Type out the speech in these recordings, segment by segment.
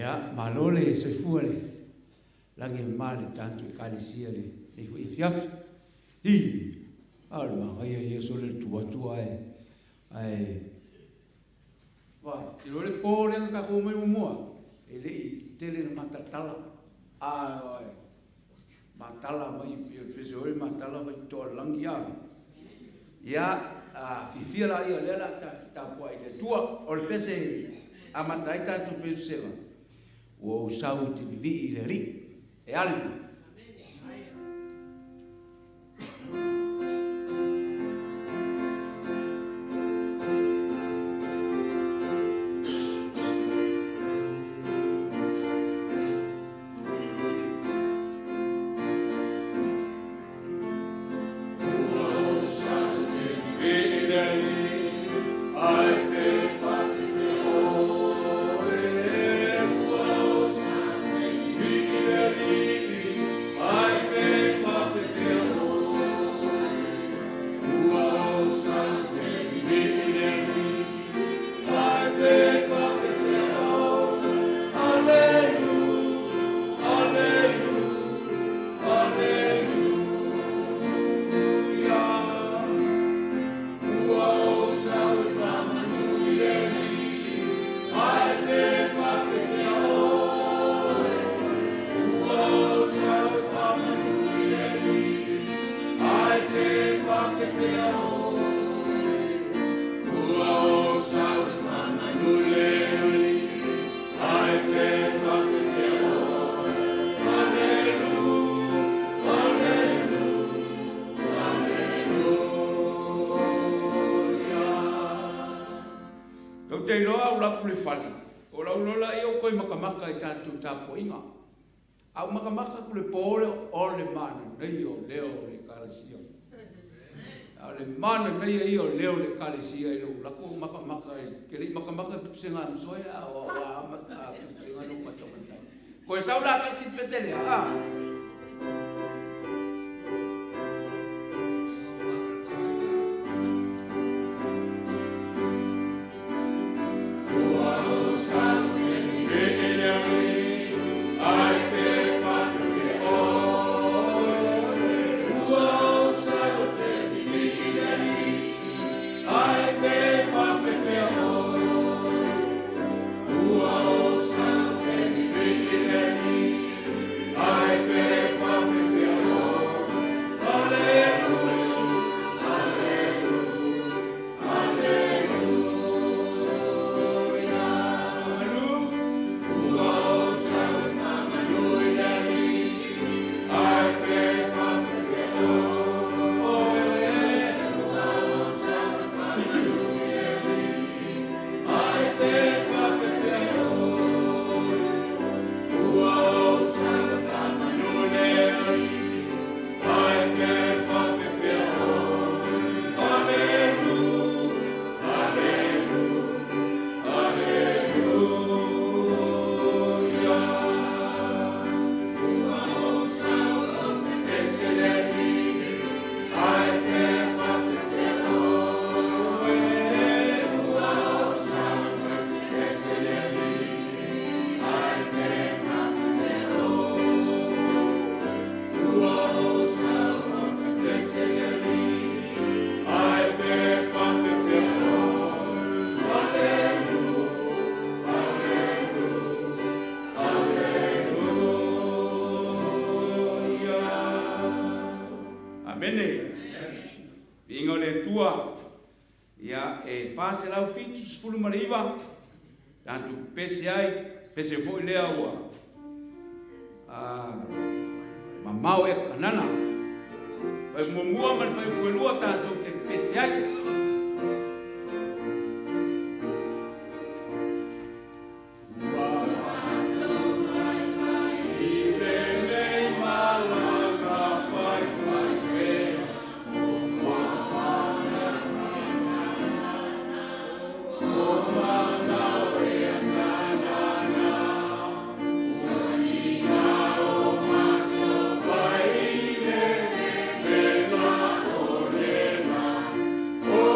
Ya, malole se fuale. Lange male tanto kalisia le. E fu fiaf. Hi. Alma, ai sole tua ai. Va, ti lo le pole ka ko mai mo. E le tele matatala. Ai. Matala mai pesoi matala vai to langia. Ya, fifia la ia lela ta poi le tua o le pese amatai ta tu peseva. O sau te vivi le ri. E alma. Te loa ula kule whani. O la ulola i o koe makamaka i tātou tāpo inga. Au makamaka kule pōre o le mana nei o leo le kālesia. A le mana nei i o leo le kālesia i lo lako makamaka i. Kere i makamaka pisenga msoia o amata pisenga no matamata. Koe saula kasi pesele ha. Faselau fitus fulu mariva tanto pese ai pese foi leaua mamau e kanana vai momua mas vai pelua tanto te pese ai Oh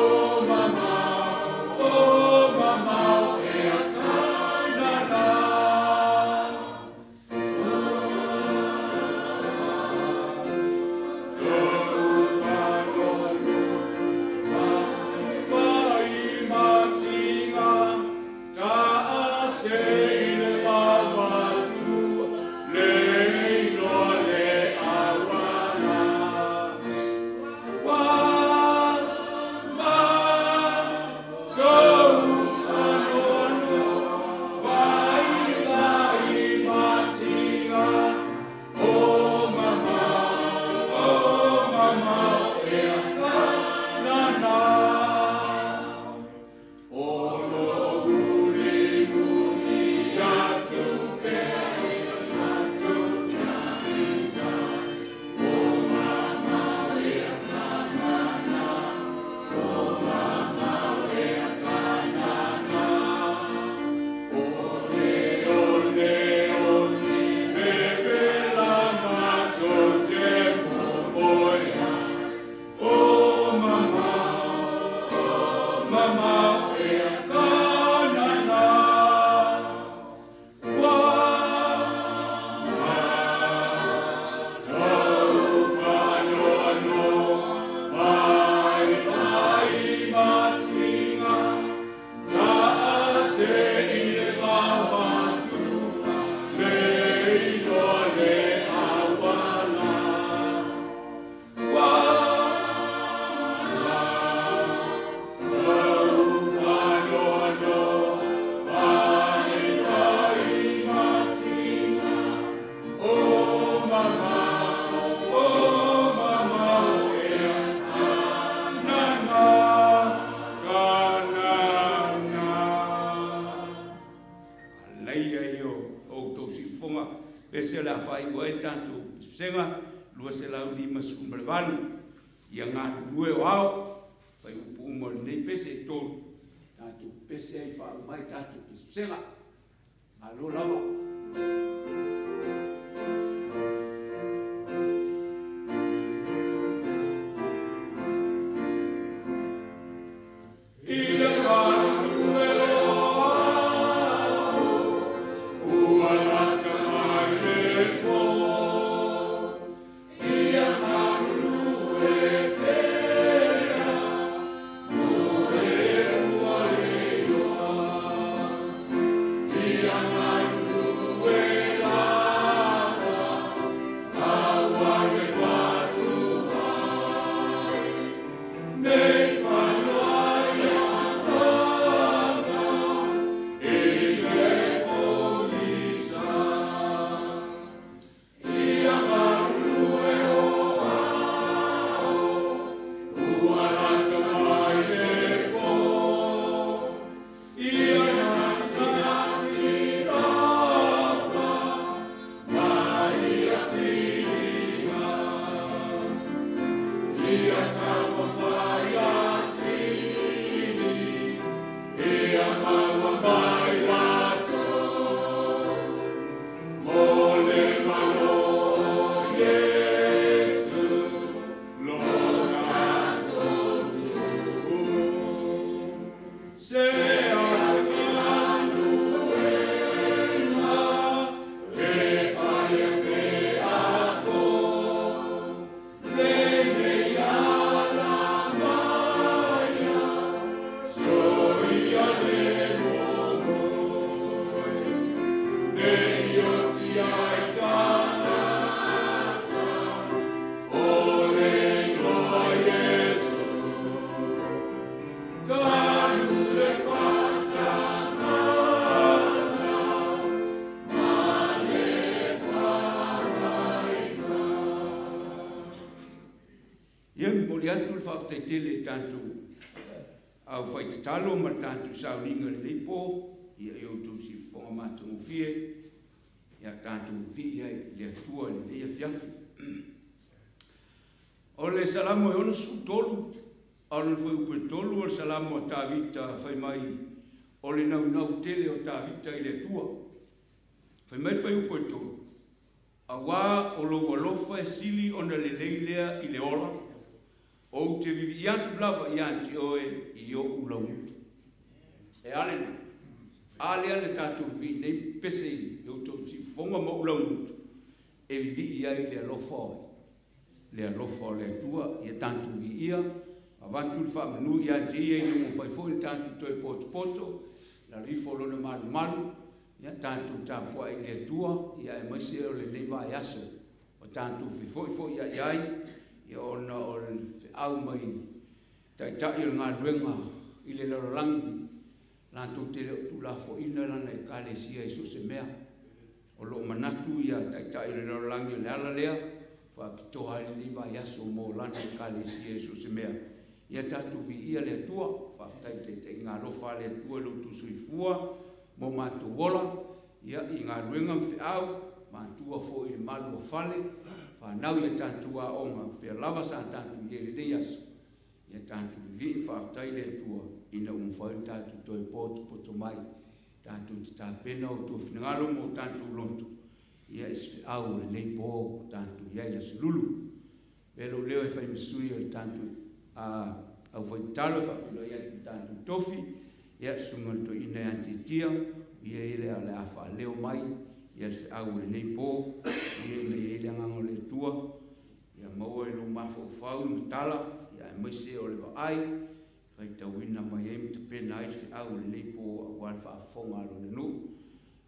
pese la fai ua tanto senga lua se lau lima sumbalalu ia ngā lue o au fai upu mo nei pese tolu tanto pese ai fa mai tanto senga alo lava tele tanto au fai tatalo ma tanto saulinga le po ia eu tu si fonga matu fie ia tanto via le tua le ia fiafi ole salamo e ono su tolu ono foi u tolu o salamo tavita fai mai ole nau tele o tavita ile tua fai mai fai u tolu awa o lo lofa e sili ona le leilea ile ola o te vivi iantu lava ianti oe i o ula mutu. E alena, ale tātou vi nei pese i o tau si fonga mo ula mutu. E vivi iai le alofa oe. Le alofa o le tua, ia tātou vi ia, avantu le whamanu ianti ia i mo whaifo i tātou toi poto, la rifo lona malu, ia tātou tāpua i le tua, ia e maise o le nei Vaiaso. O tātou fifo ia iai, ia ona o le au mai tai o ngā ruenga i le larolangi lantou te leo tu la fo ina lana e kalesia i so se mea o lo manatu ia tai o le larolangi o le ala lea fa kitoha i li Vaiaso mo lana e kalesia i so se mea ia tatu vi ia le atua fa tai te ngā rofa le atua lo tu suifua mo mātou wola ia i ngā ruenga mwhi au mātua fo i malu o fale nau ia tātua onga, whia lava sa tātu i ele aso. Ia tātu vi whaftai le tua, ina umwhau tātu toi poto mai, tātu te tāpena o tua whinangalo mo tātu lontu. Ia iswi au le nei pō tātu ia ila sululu. Pero leo e whai misui o tātu au whai talo whawhilo ia tātu tofi, ia sunganto ina Tiatia, ia ele ale awha leo mai, ia se au le nei pō, ia ele angango le tua, ia maua e lo mawhau tala, ia e maise o le waai, kai tauina mai e mta pena ai se au le nei pō a wale whaafonga alo le nu,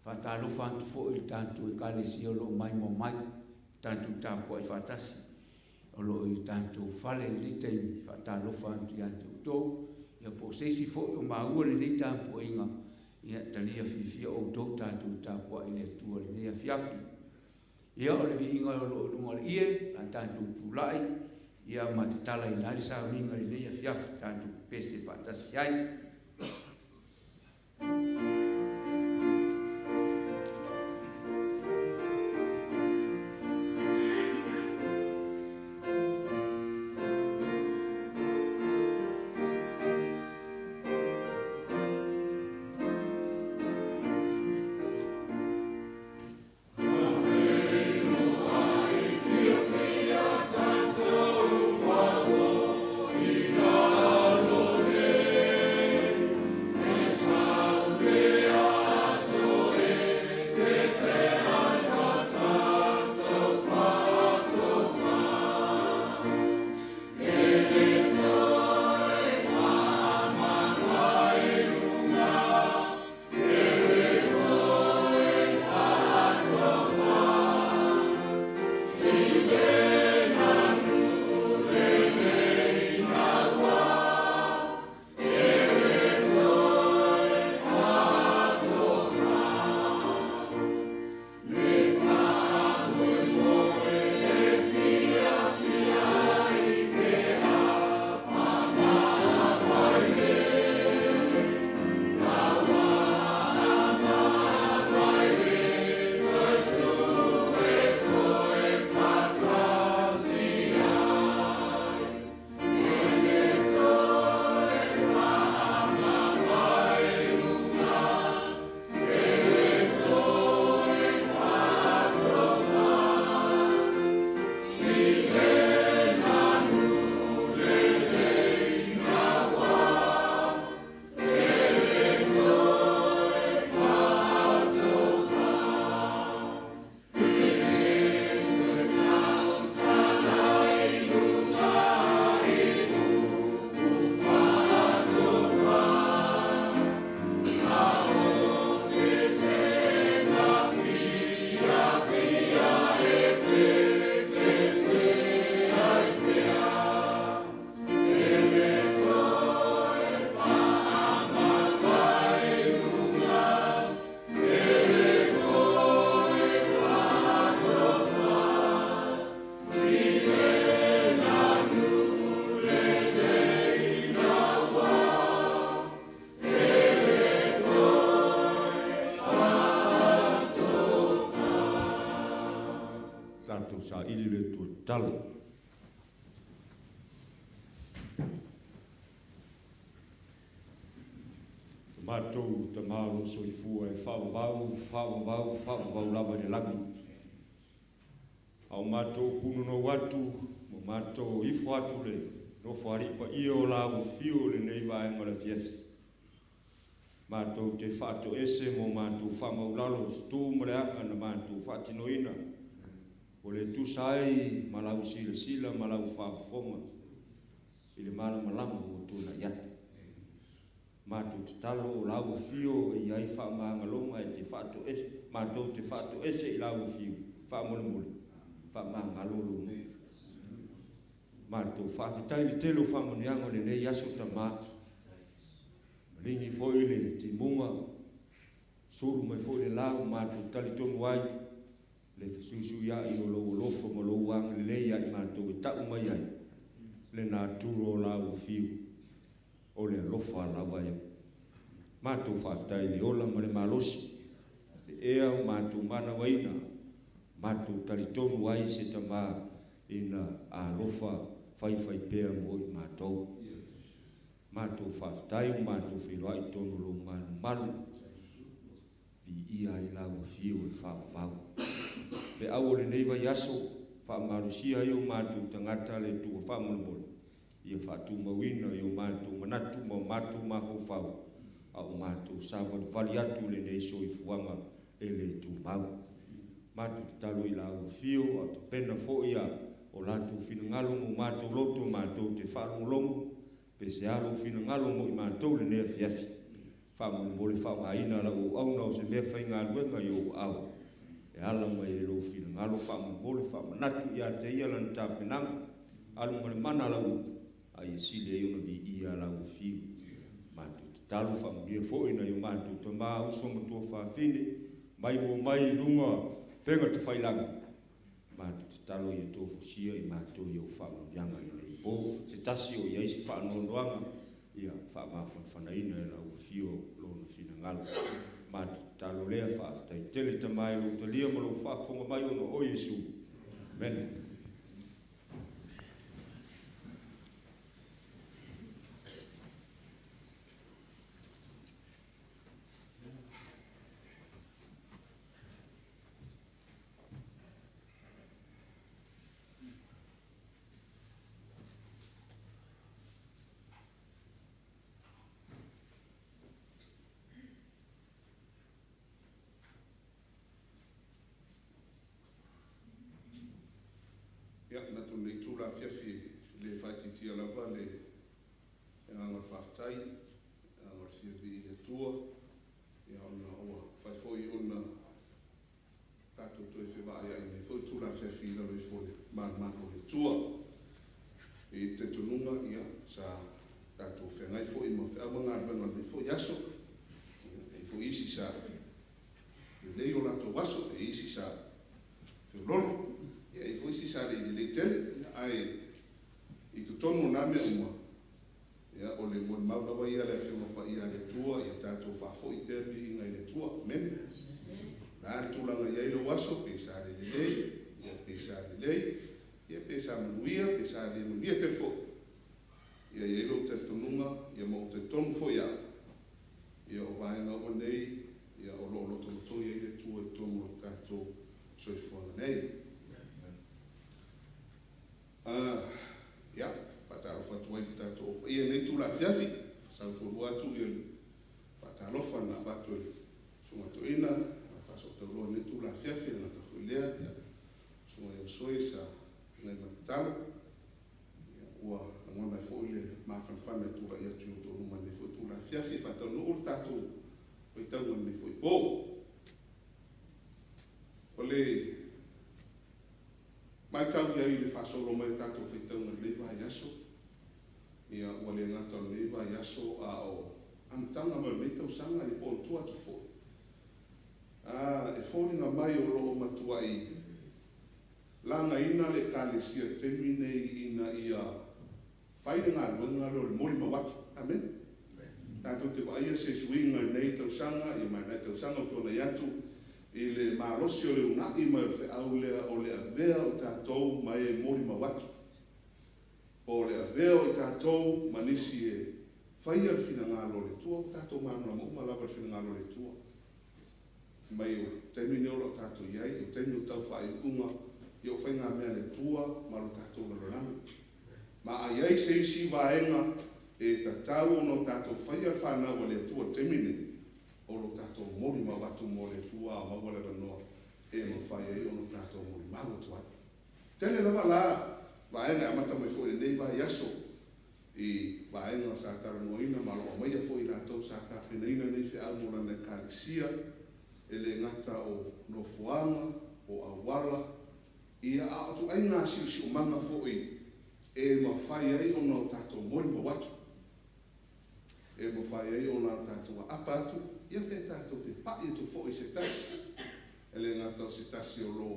whatalo whantu fo i tātu e kale si o lo mai mo mai, tātu tāpua i whatasi, o lo i tātu whale li teimi, whatalo whantu i atu tō, ia po seisi fo o maua le nei tāpua inga, ia talia fifia o tō tātu tāpua i le tua le nei a fiafi. Ia o le vi inga o lo lunga le ie, la tātu pulai, ia ma te tala i nari sa ringa le nei a fiafi, tātu pese whatasi ai. tātou sa ili le tuatalo. Mātou ta mālo soifua e whaavavau lava le lami. Au mātou punu no watu, mo mātou ifo atu le, no wharipa ia o lau fio le nei vaenga le fiefs. Mātou te whātou ese mo mātou whamaulalo stu mreaka na mātou whātinoina. O le tusai malau sila, malau whaafonga. I le mana malama o tūna iata. Mātou te talo o lau fio e iai whamangalonga e te whātou ese. Mātou te whātou ese i lau fio. Whaamole. Whamangalolo mo. Mātou whaafitai li telo whamaniango le nei aso ta mā. Ringi foi le ti munga. Suru mai foi le lau mātou talitonu ai. Le fesusu ia i o loo lofo mo loo wanga le lei ai mātou e tau mai ai. Le nā tūro o lau fio. O le alofa lava ia. Mātou whaafitai le ola ma le malosi. Le ea o mātou mana waina. Mātou talitonu ai se ta mā ina alofa whaiwhai pēr mo i mātou. Mātou whaafitai o mātou whiroa i tono lo manu malu. Pi ia i lau fio e whaavau. Pe au le nei Vaiaso, whaamarusia i o mātou tangata le tua whaamolomolo. Ia whaatu mawina i o mātou manatu ma mātou maho whau. A o mātou sāwani whali atu le nei soi fuanga e le tu mau. Mātou te talo i lau fio, a te pena fo ia o lātou whina mo mātou loto mātou te whaarongolongo. Pe se alo whina ngalomo i mātou le nea fiafi. Whaamolomole whaungaina la o auna o se mea whainga luenga i o au. E ala mai e lo whina ngalo whaamolomole whaamanatu i a te ia lan tāpenanga. Alu male mana lau ai sile e ona vi ia lau fiu. Mātou te talo whamuria fōina i o mātou ta mā uswa matua whaafine. Mai mo mai lunga penga te Failauga. Mātou te talo i e tōwhusia i mātou i o whamurianga i nei pō. Se tasi o i eisi whaanonoanga i a whaamawhanwhanaina e lau fiu lona whina ngalo. Mātou te talo lea whaafitai tele ta mai lo ta lia mo lo whaafonga mai ona o Jesu. Amen. Ia, natu nei tūra fiafi le whaititia lava le nganga whaftai, nganga fiafi i le tua, ia ona oa whaifoi ona tātou toi whiwai ai nei whoi tūra fiafi i lawe whoi mano le tua. I te tununga ia sa tātou whengai whoi ma whiawanga ranga nei whoi aso, e whoi isi sa le lei o lato waso, e isi sa whiwrolo. Ia i fwisi sari i le tele, ai i tu tonu na mea mua. Ia o le mwen maulawa ia le whiunga pa ia le tua, ia tātou whafo i perpi inga i le tua, mene. Nā tūlanga ia i lo waso, pe sari le lei, ia pe sari lei, ia pe sa manuia, pe sari manuia te fo. Ia i lo te tonunga, ia mo te tonu fo ia. Ia o vaenga o nei, ia o lo tono toi i le tua i tonu o tātou soifuanga nei. Ia, whatalofa tuai ki tātou. Ia nei tūra fiafi, sautua atu ia whatalofa na watu e sunga toina, whasotaurua nei tūra fiafi na tahu lea, ia sunga ia soi sa nei matalo. Ia ua ngona fo ile mawhanwhana tūra ia tūra tōruma nei fo tūra fiafi, whatau nuu tātou oi taunga nei fo i pō. Ole mai tau ia i le whasolo mai tātou whaitaunga le Vaiaso. Ia ua le ngata le Vaiaso a o amtanga mai me tau sanga i pōl tua tu fōi. E fōringa mai o loo matua i langa ina le kālesia temine ina ia whainga luenga lo le mori mawatu. Amen. Tātou te waia se suinga nei tau sanga, ia mai nei tau sanga o tōna iatu, I le malosi o le unai mai o Fe'au lea o le avea o tātou mai e mori mawatu. O le avea o tātou manisi e whaia le whina ngālo le tua, tātou mānua mo malapa le whina ngālo le tua. Mai o taimi neora o tātou iai, o taimi o tau whae unga, i o whainga mea le tua, maro tātou lalolami. Ma a iai se isi vaenga e tatau no tātou whaia le whanau le tua taimine, o lo tātou mori mawatu mo le tua a mawale ranoa e ma whaia i o no tātou mori mawatu ai. Tene lava la, vaenga e amata mai fōi nei Vaiaso, i vaenga sa tara noina, ma loa maia fōi rātou sa kāpenaina nei Fe'au mo rana kālisia, e le ngata o nofuanga, o awala, ia a atu ai ngā si o manga fōi, e ma whaia i o no tātou mori mawatu. E ma whaia i o no tātou apatu, ia pe tātou te pai tu fōi se tasi, e le ngata o se tasi o lo.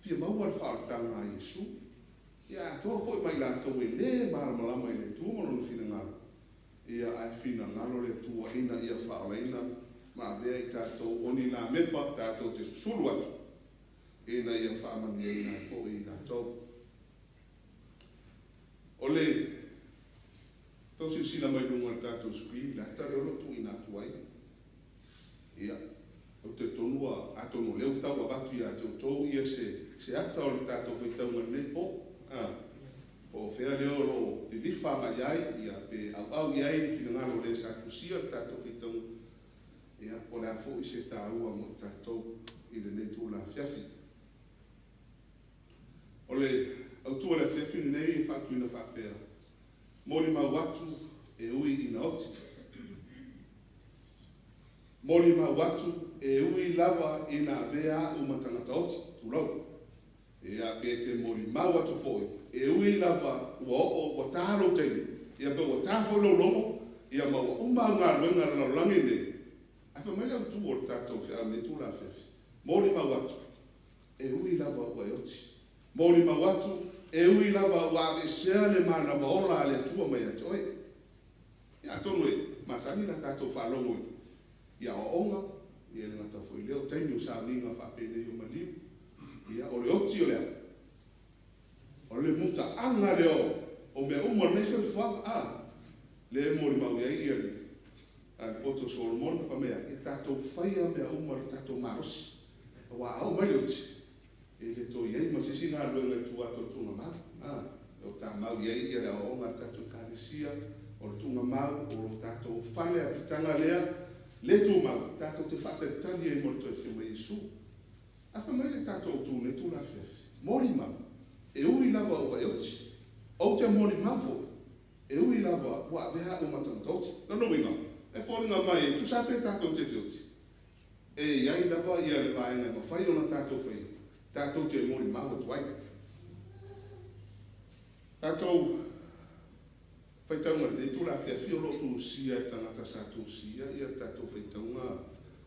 Fia maua le whaaratanga a Iesu, ia toa fōi mai lātou e le maramalama i le tuamono no whina ngā. Ia ai whina ngalo le tua ina ia whaalaina, ma bea i tātou oni nā mepa tātou te susuru atu. Ina ia whaamani e nā fōi i tātou. O le, tau sina mai runga tātou screen, la tare olo tu ina tuai. Ia, o te tonua atono leu tau a batu ia te tau ia se ata o le tātou whaitau ngā nepo. O whea leo lo li lifa ma iai, ia pe au iai ni whina ngalo le sa tusia le tātou whaitau. Ia, o le afo i se tāua mo tātou i le netu la whiawhi. O le, au tua le whiawhi nei e whatu ina whapea. Mori mau watu e ui ina oti. Mori mau watu e ui lava ina vea umatangata oti, tulau. E a pe te mori mau watu foi. E ui lava ua o tālo teni. Ia pe ua tāwho lo lomo. Ia maua umau ngā ruenga la langi ne. A wha mai au tu o tātou whia me tu la whiawhi. Mori mau watu e ui lava ua e oti. Mori mau watu e ui lava wa e sea le mana wa ola le tua mai atu oi. Ia tonu e, masani la tātou whalongo e. Ia o onga, ia le ngata fwoi leo, taimi o sa minga whapene i o maliu. Ia o le oti o lea. O le muta anga leo, o mea umar nei whai whanga, le mori mau ia ia le. A poto Solomon pa mea, e tātou whaia mea umar tātou marosi. Wa au mai oti. E le to iei, ma se si ngā luenga tu ato tunga mau. O tā mau iei, ia le o ngā tātou kāresia, o le tunga mau, o le tātou whale a pitanga lea, le tu mau, tātou te whate tani e mori toi whima Iesu. A wha mai le tātou tu ne tu la whiawhi. Mori mau, e ui lava ua e oti. O te mori mau fo, e ui lava ua veha o matanga oti. No winga, e whoringa mai e tu sape tātou te whioti. E iai lava ia le vaenga, ma whai o na tātou whai. Tātou te mori mau tuai. Tātou whaitaunga le tu la whiawhi o lotu sia tangata sa tu sia, ia tātou whaitaunga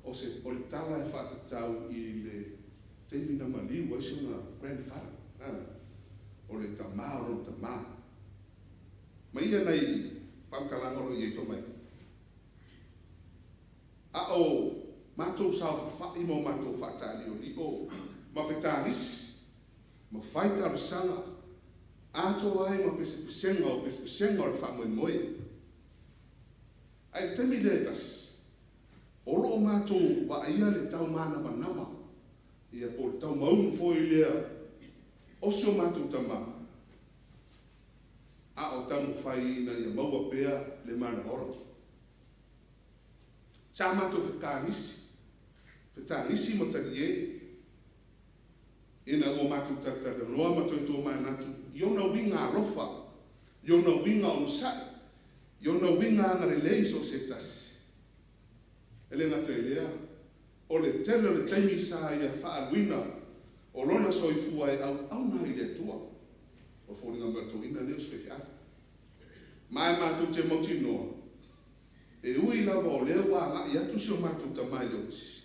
o se o le tala e whaatatau i le teimina maliu o isi una grandfather. O le tamā o le tamā. Ma ia nei whamtalanga o i e whamai. A o mātou sau whai mo mātou whaatali o li o ma whetangisi, ma whaitara sanga, ato ai ma pese-pesenga o le whamoi moe. Ai temi letas, olo o mātou wa ia le tau mana wanawa, ia o le tau maunu foi lea, osio mātou tama, a o tamu whai ina ia maua pea le mana ora. Sa mātou whetangisi ma tari e, ina o mātou tatara noa matoi tō mai natu, iona winga alofa, iona winga o nsai, iona winga angare leis o se tasi. Ele ngata lea, o le tele le taimi sa ia whaaluina, o lona soifua e au nai le tua, o whoringa mato ina neus whewhi aka. Mai mātou te mauti noa, e ui lava o lea wā ngā i atu si o mātou tamai loti.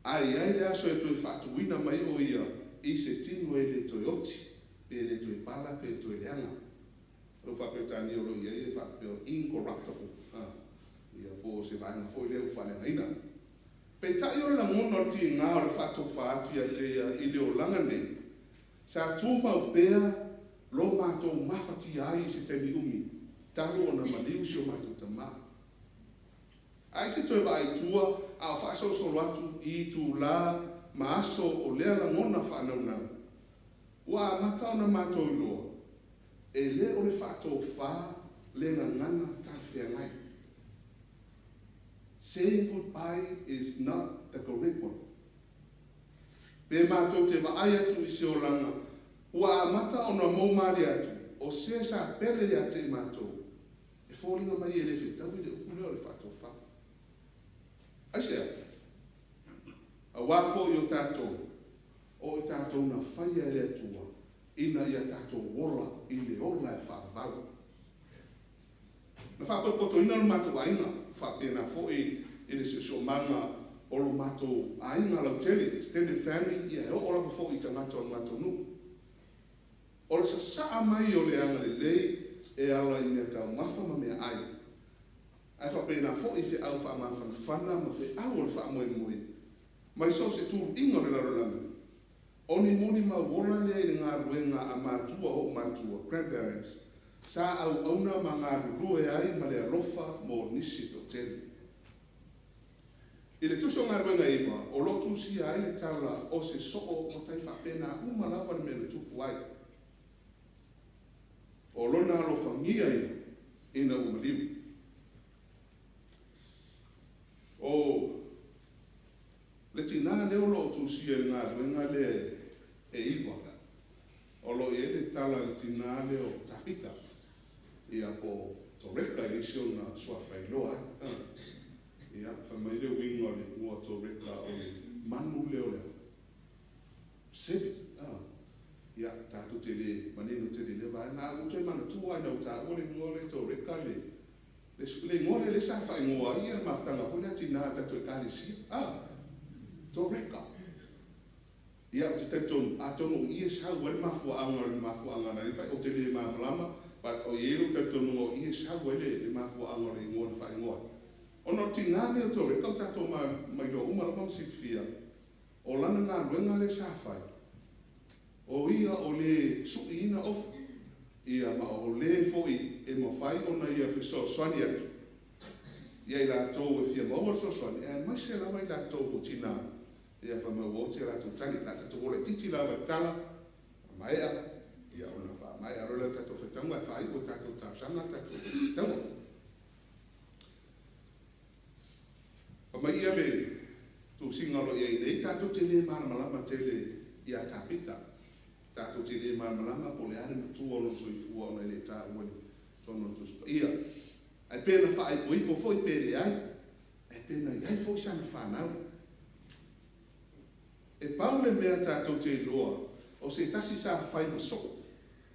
Ai le aso e tui whaatuina mai o ia, i se tino e le toyoti, pe le toi pala, pe toi leanga. Rau whapetani o lo ia e whapeo incorruptible. Ia po se vaenga foi leo whalenga ina. Pe ta yo la ngona o ti nga o fa to fa atu ya te I le o langa nei. Sa tuma o pea lo mato mafati ai se te umi. Talo na maliu si o mato tama. Ai se toi vai tua a fa so atu I tu la maaso o lea la ngona fa na. Wa mata ona mato loa. E le o le fa to fa le ngana tafia ngai. Saying goodbye is not the correct one. Pe mātou te waai atu I se o langa, ua amata o na maumari atu, o se sa pele ya te mātou, e fōringa mai e le whetau I le ukule o le whatou wha. Aisea, a wāfo I o tātou, o I tātou na whaia le atua, ina I a tātou wola I le ola e whaavau. Na whakopoto ina no mātou ainga, whapena fo I le so manga o lo mātou ainga lau tele, extended family, ia o ola fo I tangata o mātou nu. O le sa mai o le anga le lei, e ala I mea tau mafa ma mea ai. Ai whapena fo I fe au wha mawhana whana, ma fe au o le wha moe moe. Mai so se tūru ingo le larolanga. O ni moni ma wola lea I le ngā ruenga a mātua o mātua, grandparents, sa au auna ma ngā rue ai ma le alofa mo nisi to tele. I le tuso ngā ruenga iwa, o lotu si ai le tala o se soo mo tai whapena umalawa le mele tupu ai. O lona alofa ngia ina umaliu. O le tina leo lo tu si e ngā ruenga le e iwa. O lo e le tala le tina leo tapita. Ia po toreka I sio na sua Failauga. Ia whamai leo wingo le mua toreka o le manu leo leo. Sebi. Ia tātu te le maneno te le vai. Nā utoi mana tua ina o tā o le ngore toreka le. Le ngore le sa whai ngoa ia maftanga funa tina tatu e kāre si. Toreka. Ia o te tautonu atono I e sau wale mafua anga na le whai o te le māmalama. But o yelo tautonu o I e sau wale le mafua anga le ngoa na whai ngoa. Ono tingane o tore kau tato mai do umalama sifia. O lana ngā ruenga le sa whai. O ia o le suiina ofu. Ia ma o le foi e ma whai ona ia whiso swani atu. Ia I la tau e fia maua so swani. E mai se lawa I la tau o tina. Ia whamau o te la tau tani. La tato ole titi lawa tala. Mai a. Ia ona wha. Mai a rola tato whetanga e whai o tato tāsanga tato whetanga. Pa mai ia le tu singalo ia I nei tato te le mana malama te le ia tāpita. Tato te le mana malama po le are matua ono soifua ona le tā uani. Tono tu spa. Ia. Ai pēna whaai po ipo foi pēre ai. Ai pēna iai foi sana whanau. E pau le mea tato te loa. O se tasi sa whai ma soko.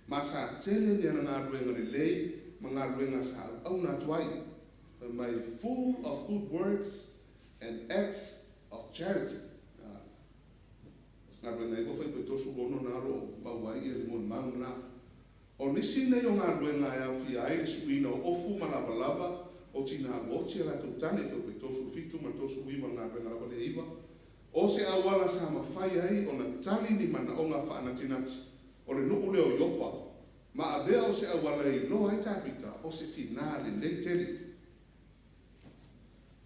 Ma sa tele ni ana ngā ruenga le lei. Ma ngā ruenga sa au nā tuai. Mai full of good works and acts of charity. Ngā ruenga I ko whai pe tosu ono nā ro mauai I le mon maunga nā. O nisi nei o ngā ruenga e au fi ai le suina o ofu ma lava lava o tina wotia la tautane ko pe tosu fitu ma tosu iwa ngā ruenga lava le iwa. O se awala sa ma whai ai o na tali ni mana o ngā whaana tinati. O le nuku leo yopa. Ma a vea o se awala I loa I tāpita o se tina le leitele.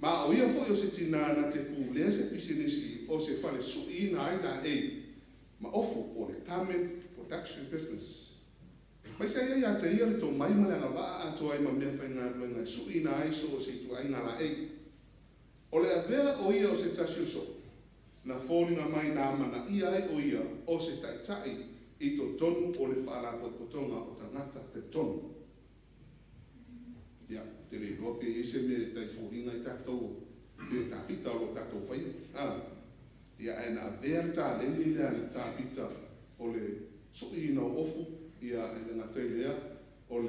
Ma o ia fo o se tina na te pu lea se pisinisi o se whale suina ai la e. Ma ofu o le Carmen Production Business. Mai se ia te ia le tō mai male nga waa ato ai ma mea whai ngā ruenga suina ai so o se tu ai ngā la e. O le a vea o ia o se tasiuso. Na fōringa mai nā mana ia ai o ia o se taitai I to tonu o le whaala kotonga o tangata te tonu. Ia, te rei roa pe ese me tai fōringa I tātou me tāpita o lo tātou whaia. Ia e nā vea tā leni lea le tāpita o le suina o ofu ia e ngā teilea o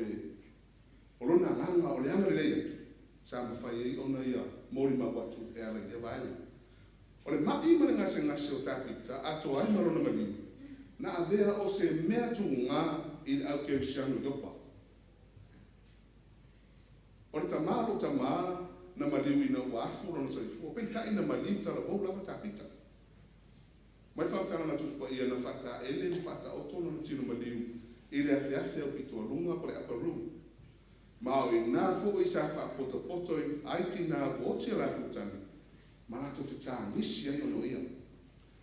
lona langa o le anga le leia tu. Sa ma whai ei ona ia mori ma watu e ala I vaenga. O le mai ma le ngase o tāpita ato ai marona mali. Na a vea o se mea tu ngā I le au keu sianu yopa. O le tamā na maliu ina ua afu lona soifua peitai na maliu talavou lava tapita mai whaatanga tuspa ia na whata ele na whata oto na tino maliu i le awhiawhi au pito alunga pare aparu mao i nā fo i sa whapota poto i aiti nā boti a lātu tani ma lātu whita nisi ai ono ia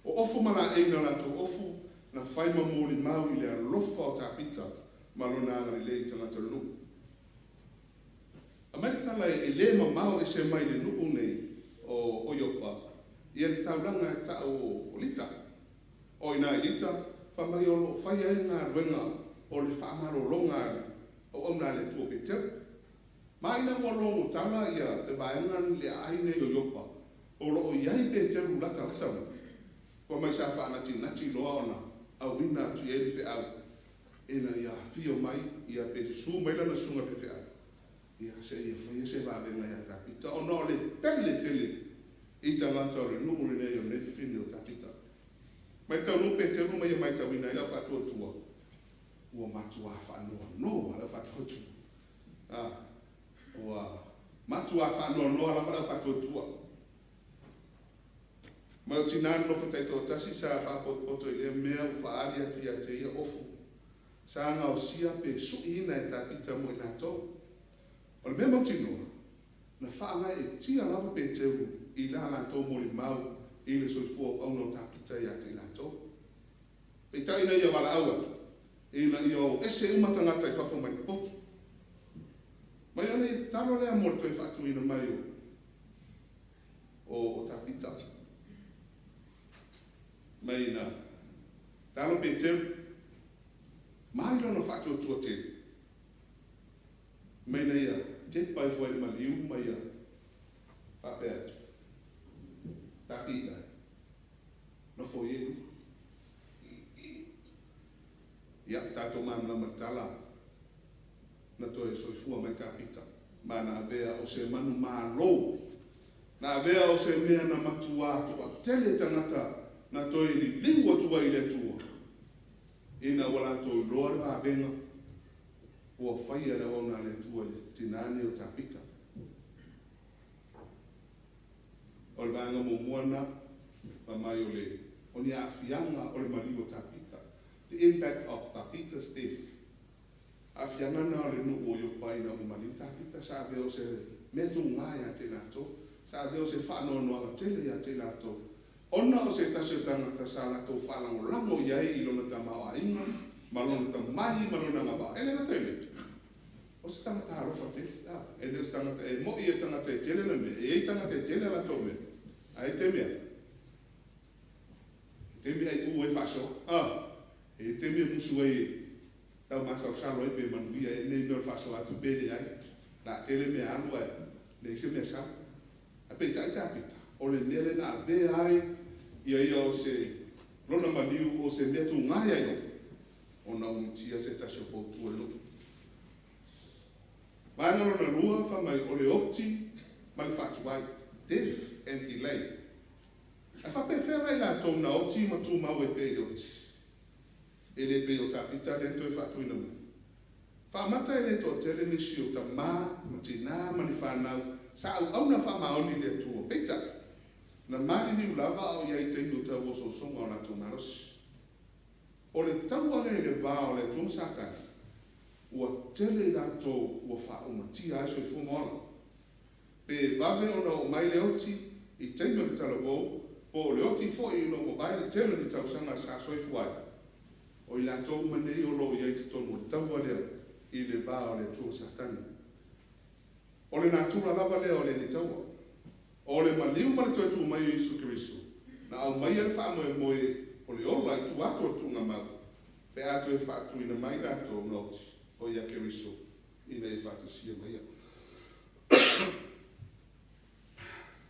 o ofu mala eina lātu ofu na whaima mōri mau i le alofa o tāpita ma lona angari le i tangata lu a mai tala e le mamau e se mai le nuu nei o iopa ia le taulanga e ta o lita o ina lita fa mai o fai ai ngā ruenga o le whaamaro longa o omna le tua pete ma ina ua longo tala ia le vaengan le aine o iopa o lo o iai pete lata ko mai sa whaanati nati loa ona au ina tu e le au ina ia fio mai ia pe su mai lana sunga pe au ia se ia fai se va venga ia tapita o no le pelle tele i tangata o le numu le o le fine o tapita mai tau nu pe te ruma ia mai tau ina ia whatua tua ua matua whanua no ala whatua tua ua matua whanua no ala whatua tua mai o tinani no whatai tō tasi sa whapoto i le mea u whaari atu ia te ia ofu sa ngā o sia pe sui ina e tapita mo i nā tō o le mea mautinoa na whaanga e tia lava pe teu i la nā tō mori mau i le soifua au no tapita ia te nā tō pe ta ina ia wala au atu ina ia o ese umatangata i whawha mai potu mai ane talo lea mori toi whatu ina mai o tapita mai na talo pe teu mai lona whatu o tua te mai na ia te pai foi ma liu mai ia pape atu tapita no foi ele ia tato man na matala na toi soifua mai tapita ma na vea o se manu malo na vea o se mea na matua tua tele tangata na toi li lingua tua i le tua ina wala toi loa va venga ua whaia le ona le tua le tinani o tapita o le vanga mo muana pa mai o le o ni a fianga o le mali o tapita the impact of tapita's death a fianga na o le nu o yo pai na o mali tapita sa veo se metu ngai a te nato sa veo se whano no a tele a te nato ona o se tase tangata sa nato whalango lango iai i lona tamao a inga ma lona tamahi ma lona ngaba ele na tele o se tangata harofa te ele se tangata e mo i e tangata e tele na me e tangata e tele la tome a e te mea i ue whaso e te mea musu e tau masa o salo e pe manuia e nei mea whaso atu pere ai la tele mea anu ai le se mea sa a pe tai tapita o le mele na ve ai ia o se lona maniu o se mea tu ngai ai o na umtia se tasio po tu e luku mai na lona lua wha mai o le oti ma le whatu ai death and delay a wha pe whera i la tau na oti ma tu mau e pe oti e le pe o tapita le to e whatu ina mai wha mata e le to tele nisi o ta ma tina ma ni whanau sa au na wha maoni le tua peita na mari ni ulava au iai te inu ta woso songa o na tu narosi o le tau ane le vā o le tum satani ua tele la to ua wha umatia aso i fumoana pe vave ona o mai le oti i teino le talavou po le oti fo i no o vai le tele ni tausanga sa soifu ai o i la to manei o lo iai te tonu o tau alea i le vā o le tum satani o le natura lava lea o le ni taua o le maliu ma le toi tu mai o Isu Kirisu na au mai e wha moe moe o le ola i tu ato tu ngā mau pe ato e wha atu ina mai ato noti o ia Kirisu ina e wha tasia mai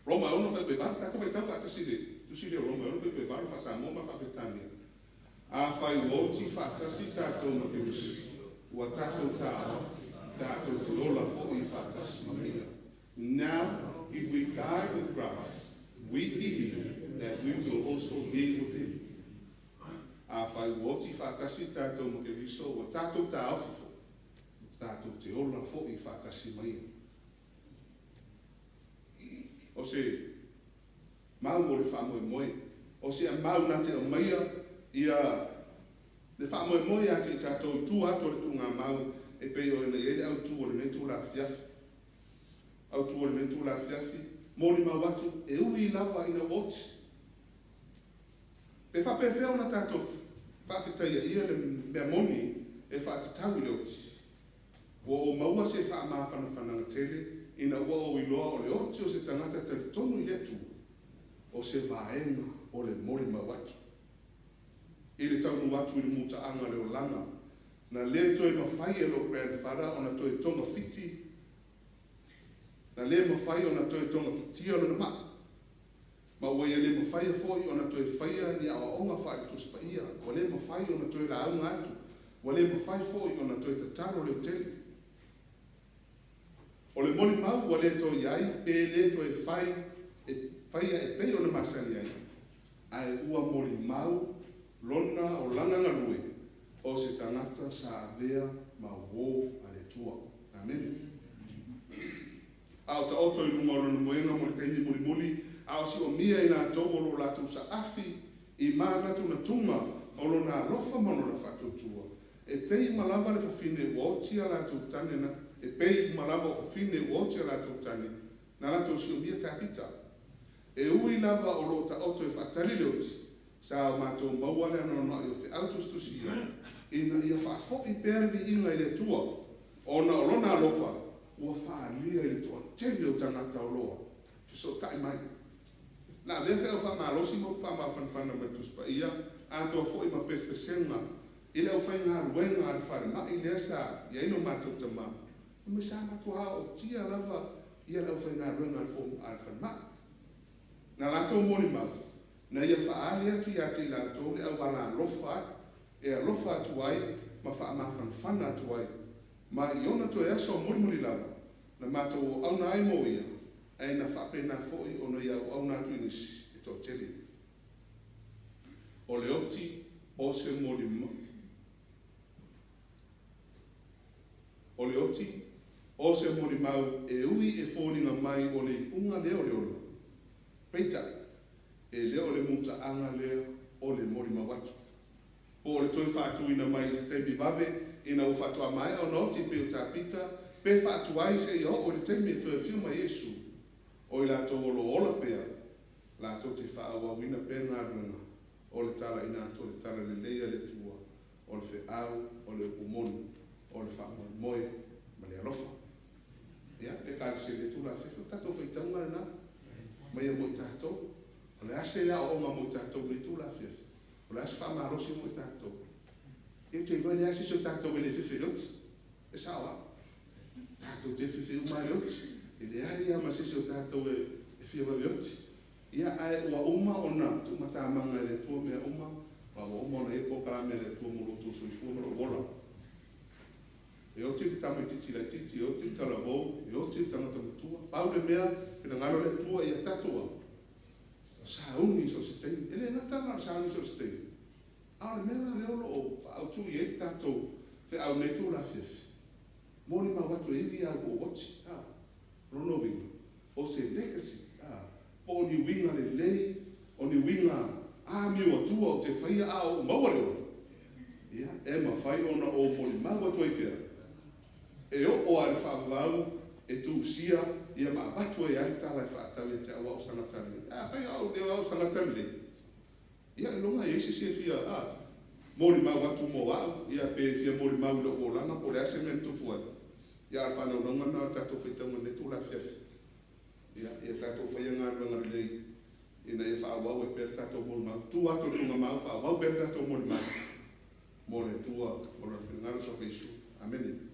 Roma ono wha bebaru tata wha tau wha tasire tu sire Roma ono wha bebaru wha sa moma wha petania a whai woti wha tasi tato ma Kirisu ua tato tato te ola fo i wha tasi mai now if we die with Christ, we believe that we will also be with him. A whai woti whatasi tātou mo ke riso, wa tātou tā awhifo, tātou te ola fo i whatasi mai. o se mau o le whamoemoe. O se a mau na te o maia ia le whamoemoe a te tātou tū ato le tū ngā mau e pei o le ele au tū o le nei tū la fiafi. Au tū o le nei tū la fiafi. Mori mau atu e ui lava ina oti. Pe whape wheo na tātou whawhetaia ia le mea moni e whaatitau i le oti. O maua se wha maa whanawhananga tele, ina ua o iloa o le oti o se tangata tali tonu i letu, o se vaenga o le mori mawatu. I le taunu watu i le muta anga le o langa, na le toi mawhai e lo grandfather o na toi tonga fiti, na le mawhai o na toi tonga fitia o na maa. Ma ua ia le mawhai a foi o na toi whaia ni a onga whai tuspa ia, o le mawhai o na toi la aunga atu, o le mawhai foi o na toi tataro le uteli. O le moli mau wa le toi ai, pe le toi whai e pei o na masani ai. Ai ua moli mau, lona o langa ngarue, o se tangata sa avea ma wō a le tua. Amen. Au ta oto i lunga o lona moenga mo le teini moli moli, au si o mia i nā tōgoro latu sa afi, i mā natu na tunga o lona lofa mano na whatu tua. E pei malava le whawhine wōtia latu tane na, e pei malava o whawhine wōtia latu tane, na latu si o mia tāpita. E ui lava o lo ta oto e whatali leoti, sa o mātou mauale anona i o whi autostusi ina ia whafo i pervi inga i le tua, o na o lona alofa, ua whaalia i le tua, tele o tangata o loa, fiso tai mai. Na le whea whamalosi mo whamawhanwhana me tuspa ia, a toa fo i ma pespesenga, i leo whai ngā ruenga al whare, ma i lea sa, ia ino mātou tama, me sa matua o tia lava, ia leo whai ngā ruenga al whare ma. Na lato moni mau, na ia whaali atu ia te lato, le au wala lofa, e a lofa atu ai, ma whamawhanwhana atu ai, ma i ona to e aso moni lava, na mātou au na ai mo ia, ai na whape na foi o na iau au nātu inisi e tō tele. O le oti o se moli mau. O le oti o se moli mau e ui e fōringa mai o le unga leo leolo. Peita, e leo le muta anga leo o le moli mau atu. O le toi whātuina mai se teimi babe, ina o whatua mai o na oti pe o tāpita, pe whātuai se i o le teimi e toi whiuma Iesu. O i lato olo ola pea, lato te whaawa wina pea ngā runga, o le tala ina ato le tala le leia le tua, o le whiau, o le upumoni, o le whaamoe moe, ma le alofa. Ia, pe kāre se le tula whiwhi, tato whaitaunga na, mai a moi tātou, o le ase lea o onga moi tātou le tula whiwhi, o le ase whaamarosi moi tātou. Ia te iwa le ase so tātou e le whiwhi roti, e sawa, tātou te whiwhi umai roti, e le ai ama sisi o tātou e whiawa leoti. Ia ai ua uma o na tu matamanga e le tua mea uma, wa ua uma o na e pokara mea le tua moro tu sui fua moro wola. E o titi tama titi la titi, e o titi tala vau, e o titi tangata mutua. Pau le mea, pina ngalo le tua ia tatua. Sa uni so se tei, e le ngatanga sa uni so se tei. A le mea le olo o au tu i e tatou, fe au nei tu la fief. Mori ma watu e iwi au o wati, rono winga, o se legacy, o ni winga le lei, o ni winga mi o tua o te whaia a o maua leo. Ia, e ma whai ona o moli maua tua i pera. E o ale whaavau, e tu sia, ia ma abatua e ari tala e whaatau e te awa o sangatari. Whai au leo au sangatari le. Ia, e longa e isi se fia, moli maua tu mo au, ia pe fia moli maua lo o langa, po le ase men tupu ai. Ia whanau nonga na tato whaitaunga ne tūla whiawhi. Ia tato whaianga runga lei. Ina e whaawau e pere tato mori mau. Tū ato tunga mau, whaawau pere tato mori mau. Mōre tua, mōre whinangaro so Jesu. Amen.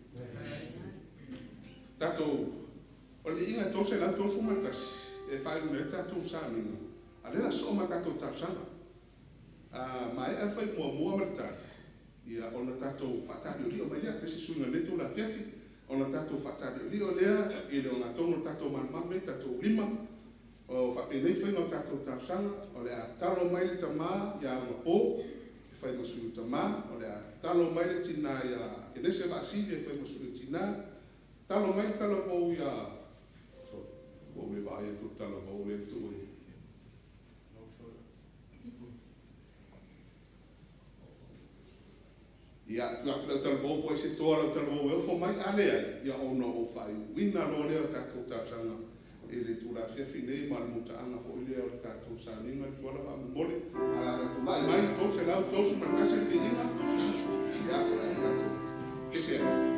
Tato, o le inga tose la tosu matasi. E whaiduna e tato sāminga. A lela so ma tato tausanga. Ma e awhai mua maritari. Ia ona tato whatari uri o mai lea kesi suinga ne tūla whiawhi. Ona tatou whatare lio lea, i leo ngā tono tatou manmame, tatou lima, o whapenei whainga o tatou tausanga, o le a talo mai le tamā, ia ngā pō, e whainga suru tamā, o le a talo mai le tina ia kenese vasili, e whainga suru tina, talo mai le talo pō ia, o me e tu tala vau le tu e. Ia, tu akula tala vau po e se toa la tala vau e fo mai alea, ia ona o fai. Wina lo leo tatou tausanga e le tula fiafi nei ma le mutaanga fo i leo tatou saninga le tuala pa mole. Ala ka tula i mai tau se lau tau se matasa ki inga. Ia, tatou. Que sea.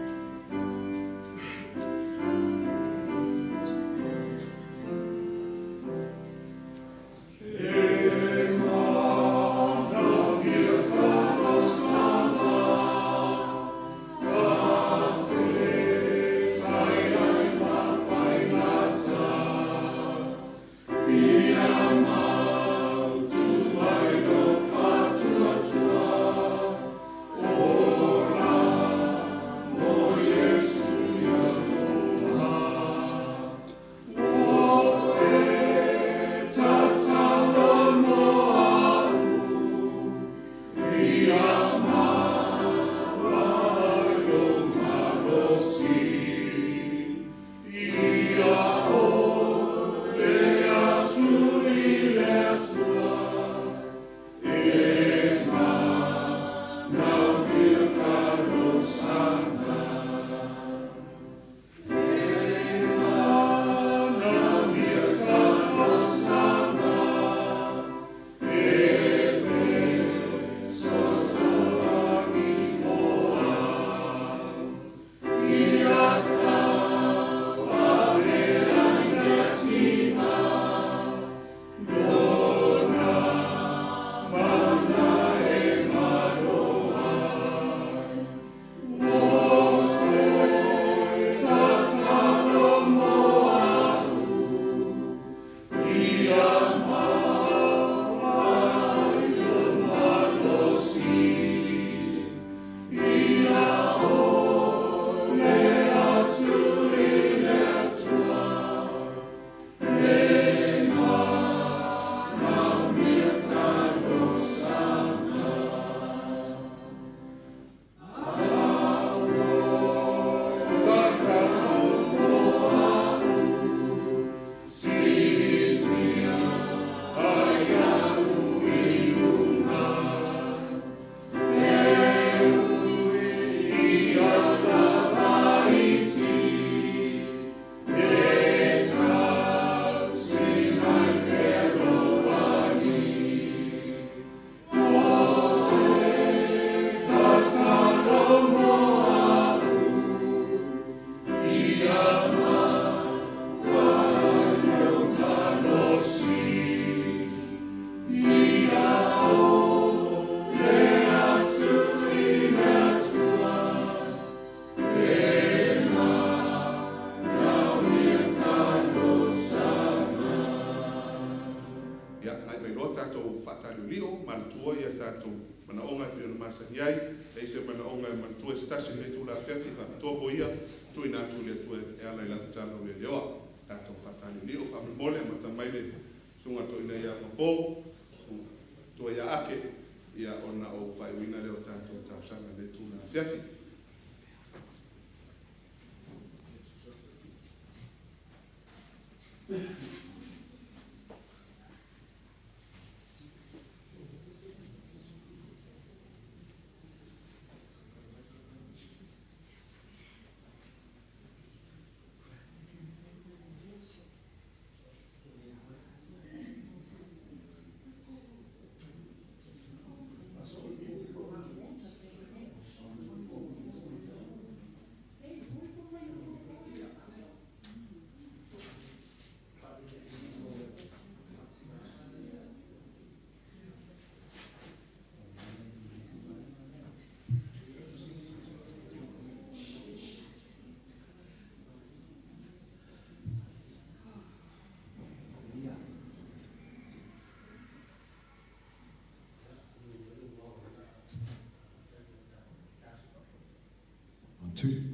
Two.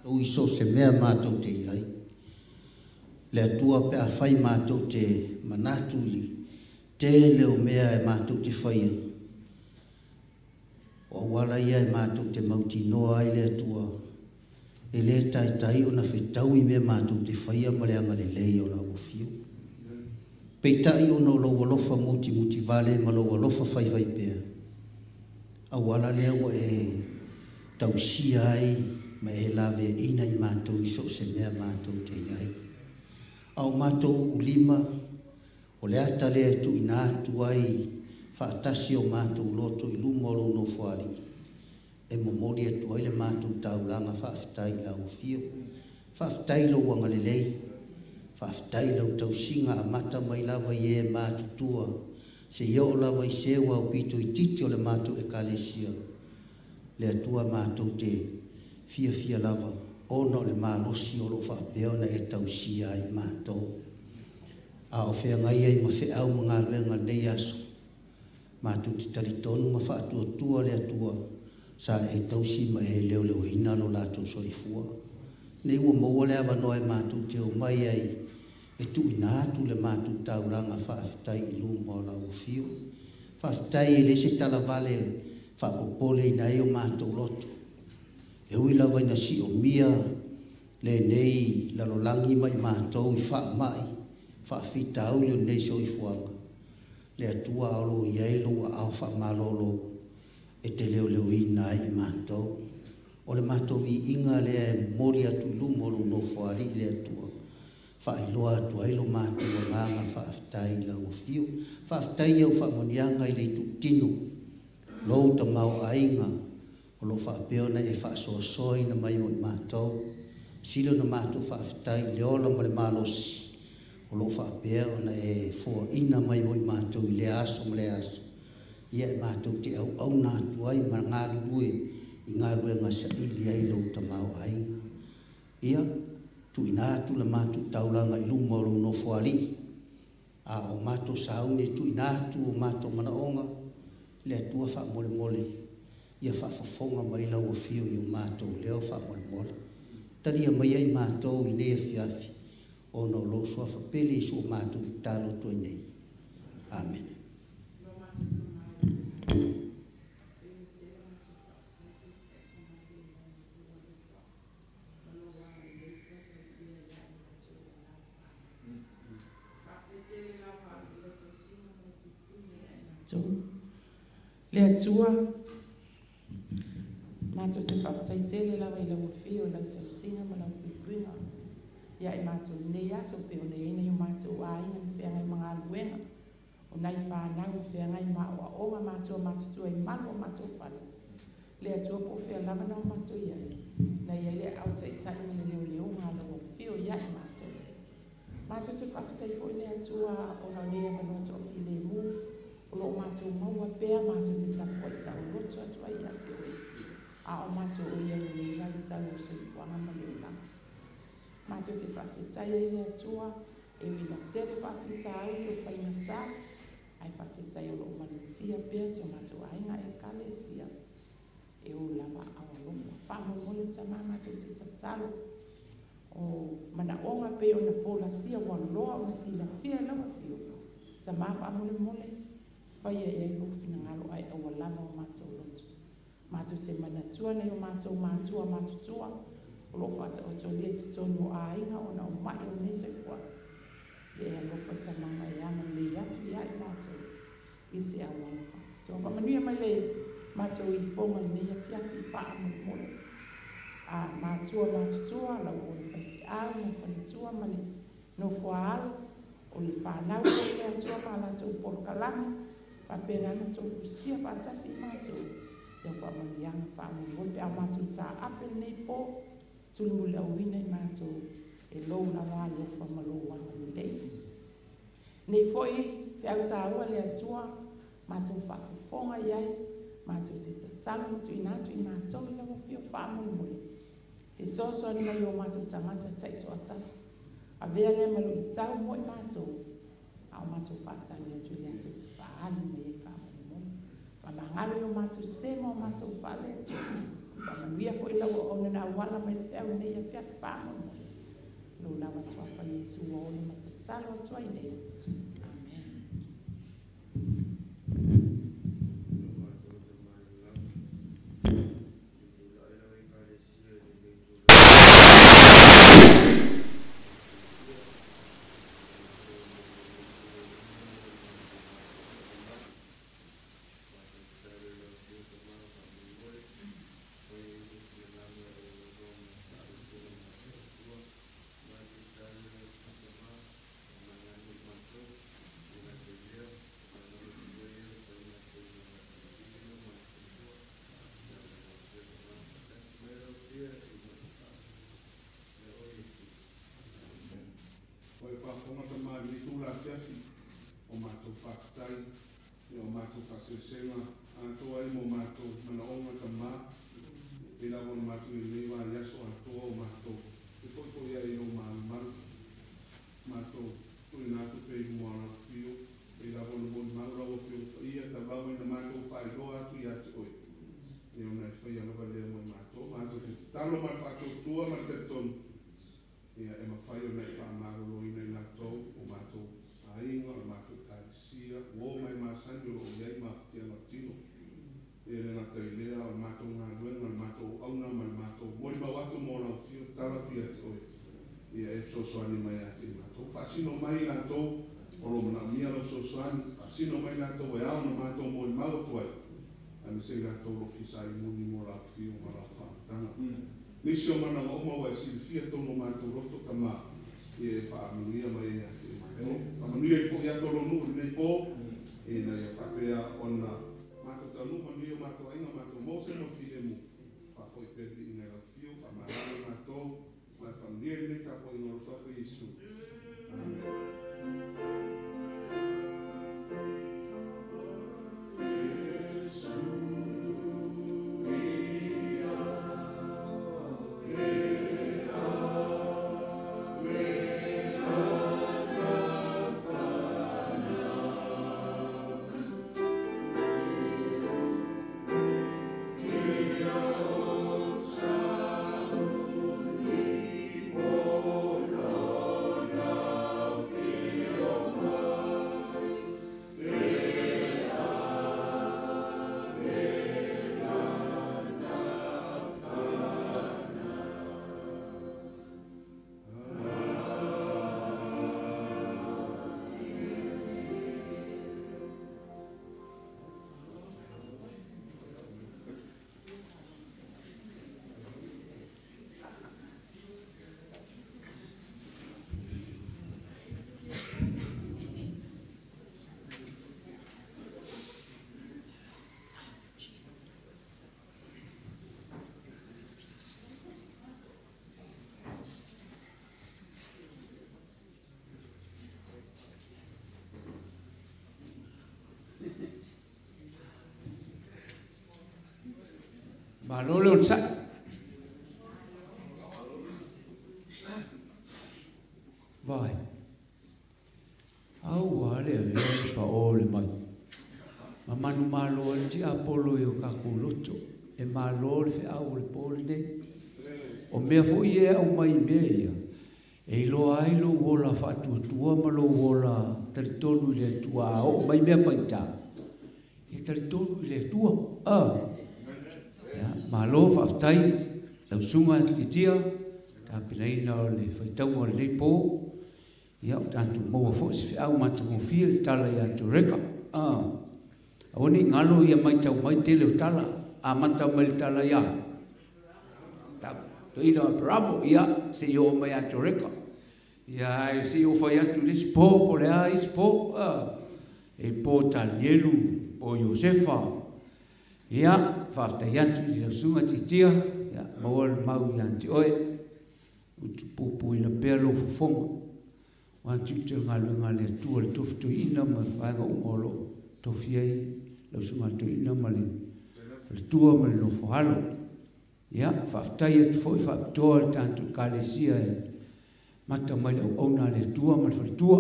o iso se mea mātou te iai. Le atua pe a whai mātou te manatu i te leo mea e mātou te whaia. O wala ia e mātou te mauti noa ai le atua. E le tai o na whetau i mea mātou te whaia ma le anga le lei o la uafio. Peitai o no lo walofa muti vale ma lo walofa whai pea. A wala lea wa e tausia ai ma e lawe ina i mātou iso se mea mātou te iai. Au mātou ulima o le ata lea tu ina atu ai whaatasi o mātou loto i lumolo no whari. E momori atu ai le mātou taulanga whaafitai la uafio. Whaafitai lo wanga le lei. Whaafitai lau tausinga a mata mai lawa i e mātutua. Se iau lawa i sewa o pito i titi o le mātou e kalesia. Le atua mātou te fia lava. Ono le mālosi o lo whaapeo na e tausia i mātou. A o whea ngai ai ma wheau mga luenga nei aso. Mātou te taritonu ma whaatua le atua. Sa e tausi ma e leo ina lo lātou soifua. Nei ua maua le awa noe mātou te o mai ai. E tu ina atu le mātou tauranga whaafitai i luma o la uafio. Whaafitai e lese tala vale whaapopole ina e o mātou loto. E ui lawa ina si o mia le nei lalolangi mai mātou i whaamai. Whaafita au leo nei soifuanga. Le atua alo i eilo wa au whaamalolo e te leo ina i mātou. O le mātou i inga lea e mori atu lumolo no whaari le atua. Whaailoa atu ailo mātou a nganga whaafitai la uafio. Whaafitai au whaamonianga i le tu tino. Lou ta mau ainga. O lo whaapeo na e whaasoasoi na mai mo i mātou. Silo na mātou whaafitai leola mo le malosi. O lo whaapeo na e fua ina mai mo i mātou i le aso mo le aso. Ia e mātou te au nātu ai ma ngā lue i ngā lue ngā saili ai lou ta mau ainga. Ia, tu ina atu la mātou taulanga i lumolo no whaari. A o mātou saune tu ina atu o mātou manaonga le atua wha mole. Ia whaafafonga mai lau o fio i o mātou leo wha mole. Tania mai ai mātou i nea fiafi. O no lo sua whapele i so mātou i talo toi nei. Amen. Le atua mātou te whaftai tele lawa i lau whio lau tausinga ma lau pipuinga. Ia e mātou nei aso pe o nei nei o mātou ainga ni whenga i mga aluenga. O nei whanau whenga i maua onga mātou mātutua i manu o mātou whale. Le atua po whea lama na o mātou iai. Nei e le au tai tai ni leo ngā lau whio ia i mātou. Mātou te whaftai fo i le atua o nau lea manoa o while mu. O lo mātou maua pēr mātou te tapua i sau loto atua i ate oi. A o mātou o iai nei lai tau o soifuanga ma leo langa. Mātou te whawhitai e le atua, e wina tere whawhita au i o whaingata, ai whawhitai o lo manutia pēr si o mātou ainga e kalesia. E o lava awa lofa. Whamo mole tama mātou te tatalo. O mana onga pe o na fola sia wa loa o na si la fia lawa fio. Tama whamo mole. Whaia e lofina ngalo ai awa lama o mātou lotu. Mātou te manatua nei o mātou mātutua. O lo whata o tolia te tonu a inga o na o mai o nese kua. E lofa tamanga e ana le atu i ai mātou. I se awa lofa. So whamanuia mai le mātou i whonga nei a fiafi wha mole. A mātutua lau o le whaifi au na whanitua male no whaalo. O le whanau o le atua ma lātou porkalani. Paperana to sia fatasi mātou. Ia whamanianga whamangol pe a mātou tā ape nei po. Tunu le awina i mātou. E lou la wā lo whamalo wanga lei. Nei foi, whiau tā ua le atua. Mātou whafufonga iai. Mātou te tatalo tu inatu i mātou i lawa whio whamangol. E soso ni mai o mātou tangata taito atasi. A vea le malu i tau mo i mātou. A o mātou whātau le atu le aso te whaali me e whamangol. Whamangalo i o mātou sema o mātou whale atu. Whamanuia fo i lau o ona na wala mai le whiau nei a whiat whamon. Lo lawa swafa Yesu o ona matatalo atua i nei. Whakapongata mai ni tūla tiati o mātou whakatai, o mātou whakresenga, atoa i mo mātou mana onga ta mā, e lawa o mātou i lewa Vaiaso atoa o mātou, e koi ai o maru, mātou tui nātu pei moana pio, e lawa o moni maura o pio, ia ta wawa i na mātou Failauga atu i ati oi, e o nai whaialawa lea mo mātou te talo mai whātou tua mai te tonu, ia e mawhai o nei whaamaro i nei nātou o mātou ainga o mātou tāisia o mai māsani o iei mawhtia matino e le nata i lea o mātou ngā ruenga o mātou auna mai mātou mori mau atu mō rau whio tala pia te oe ia e sosoani mai ati mātou whasino mai nātou o lo mana mia lo sosoani whasino mai nātou e au na mātou mori mau tuai ane se nātou lo fisai muni mō rau whio ma rau whaatanga Nisi o mana o mau e silifia tono mātou roto ka mā e whaamanuia mai e ate whaamanuia i po i ato ronu i nei pō e nei a whapea o na mātou tanu manuia mātou ainga mātou mose no while mu whakoi pepi i nei lau whio whamarane mātou mai whaamanuia i nei tapo i ngoro sofa Yesu Amen. Malole on sa. Vai. Au wale pa ole mai. Mamanu malo ti apolo yo kakuluto. E malo fe au le pole nei. O mea fo ie au mai mea. E lo ai lo wola fatu tua malo wola tritonu le tua'au mai mea faita. E tritonu le tua. Malo whaftai, tau sunga Tiatia, ta pilaina o le whaitaunga o le leipo, ia o tantu maua fōsi whiau mata mōwhia le tala i atu reka. Aoni ngalo ia mai tau mai tele o tala, a mata mai le tala ia. To ina o paramo ia, se i o mai atu reka. Ia se i o whai atu lisi pō, po le a isi pō, e pō ta lielu, po Josefa. Ia, whaftai atu i la sunga Tiatia, ia, maua le mau i anti oe, utu pupu i la pea lo fufonga. Wantu te ngā le atua le toftu ina ma whaenga umolo, tofiei, la sunga tu ina ma le tua ma le nofo halo. Ia, whaftai atu fo i whaptoa le tantu kālesia e mata mai le auna le tua ma le whalitua,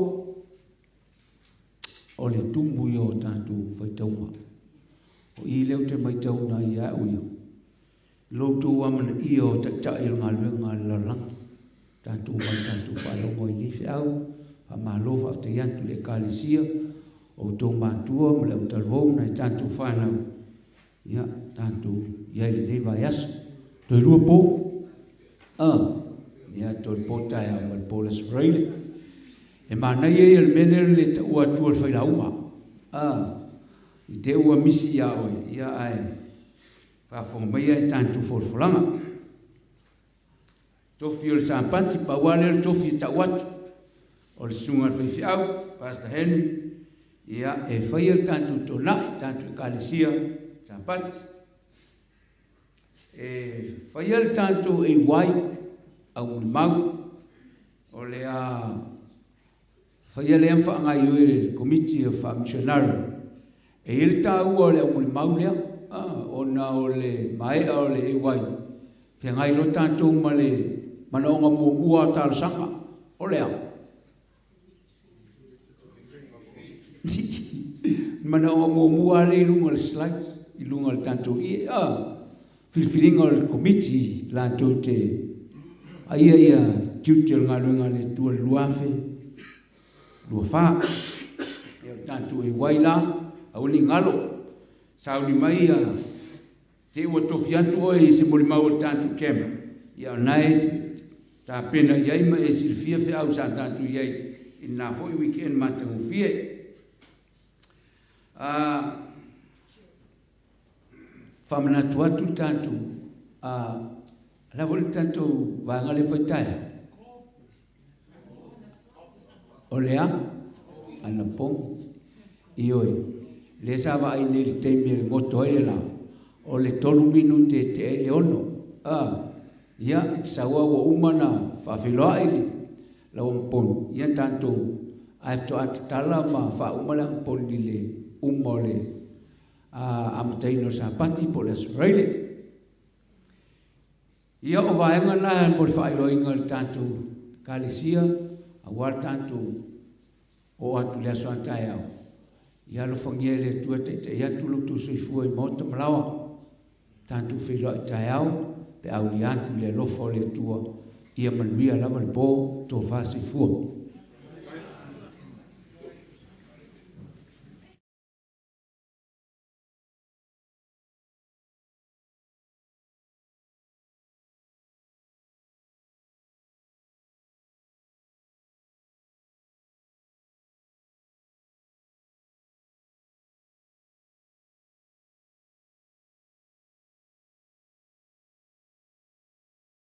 o le tumbu i o tantu whaitaunga. O i leo te mai tauna i au ia. Lotu amana iyo ta il ngalwenga lalang. Tantu mai tantu palo moi ni fiau. Amalo fa te yantu le kalisia. O tō mātua ma leo talvou nei tantu whanau. Ia, tantu iai le vaiaso. Toi rua pō. Ia, toi pōtai au mal pōles freile. E mānei e al menere le ta ua tua le Failauga. I te ua misi ia oi. Ia ai. Whawhongaia e tantu wholwholanga. Tofi o le sampati, pauale le tofi ta watu. O le sunga le whaifiau, Pastor Henry. Ia, e whaia tantu tōna, tantu kalisia, sampati. E whaia tantu e wai, au mau, o le a whaia le amwha ngai ue Committee of Missionary. E ele tā ua o le au mau lea, o na o le mai o le e wai. Whia ngai lo tantu ma le mana onga mua tāla sanga, o le au. Mana o mua le ilunga le slides, ilunga le tanto i filfilinga le committee la te ia tiutil ngalunga le tua luafe luafa ia tanto e waila au ni ngalo sau ni mai te o tofiatu oi se molimau le tanto kema ia nai ta pena ia ima e silfia fe au sa tanto ia ina foi weekend matangu fie famana tuatu tanto la vol tanto va ngale faitaya olea ana pom ioi le sava ai le tembe moto ela o le tolu minute te le ono ia sawa wa umana fa filoa ili la pon ia tanto ai to atala ma fa umala pon dile umole amtaino sapati po le Australia. Ia o vaenga na mo fa iloinga tanto kalisia awar tanto o atu le so antaya. Ia lo fangele tu te ia tu lu tu sui foi mota malawa. Tanto filo tayau pe au lian le lo fo le tua ia manuia lava le bo to fasi fu.